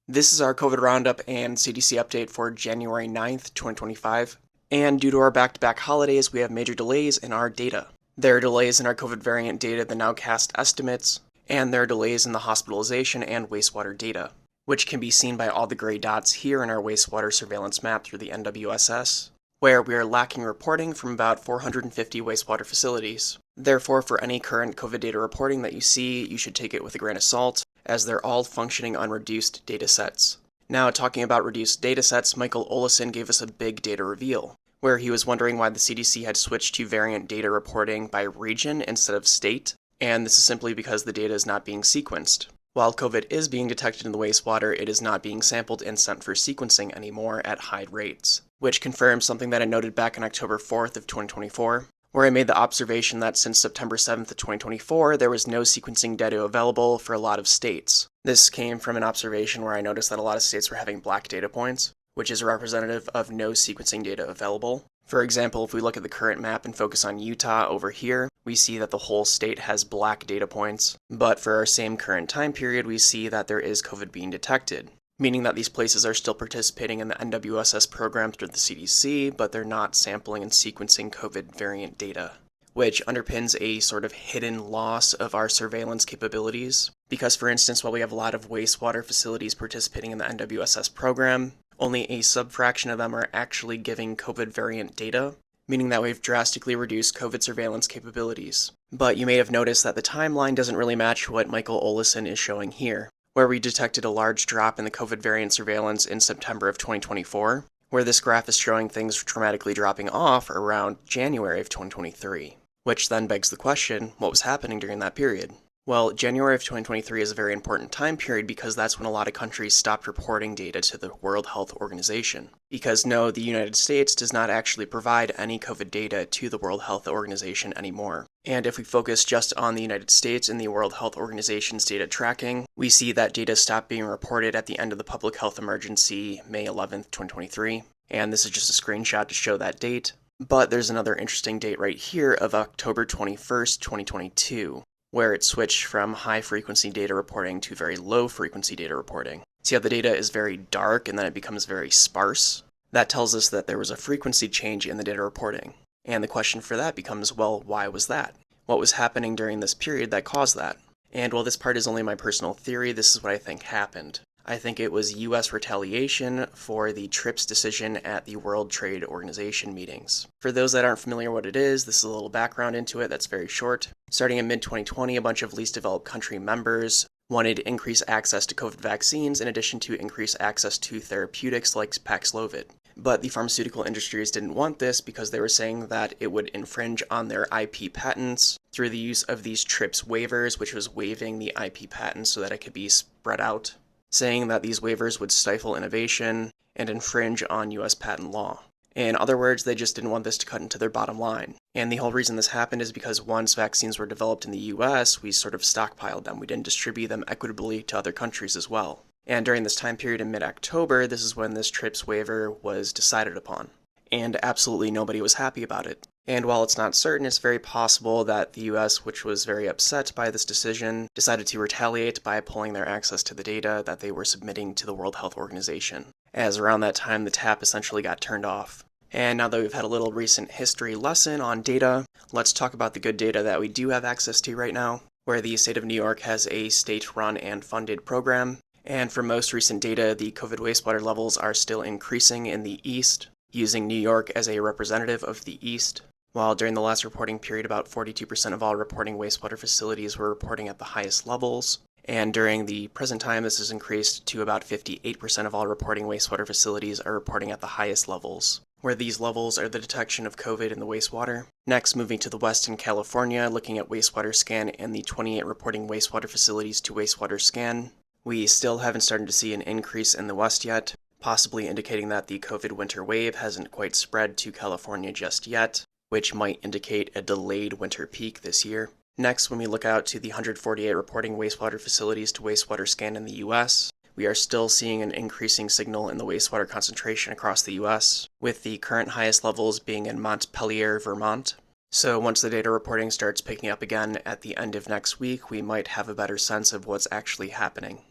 This is our COVID Roundup and CDC update for January 9th, 2025. And due to our back-to-back holidays, we have major delays in our data. There are delays in our COVID variant data, the nowcast estimates, and there are delays in the hospitalization and wastewater data, which can be seen by all the gray dots here in our wastewater surveillance map through the NWSS, where we are lacking reporting from about 450 wastewater facilities. Therefore, for any current COVID data reporting that you see, you should take it with a grain of salt, as they're all functioning on reduced datasets. Now, talking about reduced datasets, Michael Olesen gave us a big data reveal, where he was wondering why the CDC had switched to variant data reporting by region instead of state, and this is simply because the data is not being sequenced. While COVID is being detected in the wastewater, it is not being sampled and sent for sequencing anymore at high rates, which confirms something that I noted back on October 4th of 2024, where I made the observation that since September 7th of 2024, there was no sequencing data available for a lot of states. This came from an observation where I noticed that a lot of states were having black data points, which is representative of no sequencing data available. For example, if we look at the current map and focus on Utah over here, we see that the whole state has black data points, but for our same current time period, we see that there is COVID being detected, meaning that these places are still participating in the NWSS program through the CDC, but they're not sampling and sequencing COVID variant data, which underpins a sort of hidden loss of our surveillance capabilities. Because, for instance, while we have a lot of wastewater facilities participating in the NWSS program, only a subfraction of them are actually giving COVID variant data, meaning that we've drastically reduced COVID surveillance capabilities. But you may have noticed that the timeline doesn't really match what Michael Olesen is showing here, where we detected a large drop in the COVID variant surveillance in September of 2024, where this graph is showing things dramatically dropping off around January of 2023. Which then begs the question, what was happening during that period? Well, January of 2023 is a very important time period because that's when a lot of countries stopped reporting data to the World Health Organization. Because no, the United States does not actually provide any COVID data to the World Health Organization anymore. And if we focus just on the United States and the World Health Organization's data tracking, we see that data stopped being reported at the end of the public health emergency, May 11th, 2023. And this is just a screenshot to show that date. But there's another interesting date right here of October 21st, 2022. Where it switched from high-frequency data reporting to very low-frequency data reporting. See how the data is very dark and then it becomes very sparse? That tells us that there was a frequency change in the data reporting. And the question for that becomes, well, why was that? What was happening during this period that caused that? And while this part is only my personal theory, this is what I think happened. I think it was US retaliation for the TRIPS decision at the World Trade Organization meetings. For those that aren't familiar what it is, this is a little background into it that's very short. Starting in mid-2020, a bunch of least developed country members wanted increased access to COVID vaccines in addition to increased access to therapeutics like Paxlovid. But the pharmaceutical industries didn't want this because they were saying that it would infringe on their IP patents through the use of these TRIPS waivers, which was waiving the IP patents so that it could be spread out, saying that these waivers would stifle innovation and infringe on US patent law. In other words, they just didn't want this to cut into their bottom line. And the whole reason this happened is because once vaccines were developed in the US, we sort of stockpiled them. We didn't distribute them equitably to other countries as well. And during this time period in mid-October, this is when this TRIPS waiver was decided upon. And absolutely nobody was happy about it. And while it's not certain, it's very possible that the US, which was very upset by this decision, decided to retaliate by pulling their access to the data that they were submitting to the World Health Organization, as around that time the tap essentially got turned off. And now that we've had a little recent history lesson on data, let's talk about the good data that we do have access to right now, where the state of New York has a state-run and funded program. And for most recent data, the COVID wastewater levels are still increasing in the east, using New York as a representative of the east. While during the last reporting period, about 42% of all reporting wastewater facilities were reporting at the highest levels. And during the present time, this has increased to about 58% of all reporting wastewater facilities are reporting at the highest levels, where these levels are the detection of COVID in the wastewater. Next, moving to the west in California, looking at wastewater scan and the 28 reporting wastewater facilities to wastewater scan. We still haven't started to see an increase in the west yet, possibly indicating that the COVID winter wave hasn't quite spread to California just yet, which might indicate a delayed winter peak this year. Next, when we look out to the 148 reporting wastewater facilities to wastewater scan in the US, we are still seeing an increasing signal in the wastewater concentration across the US, with the current highest levels being in Montpelier, Vermont. So once the data reporting starts picking up again at the end of next week, we might have a better sense of what's actually happening.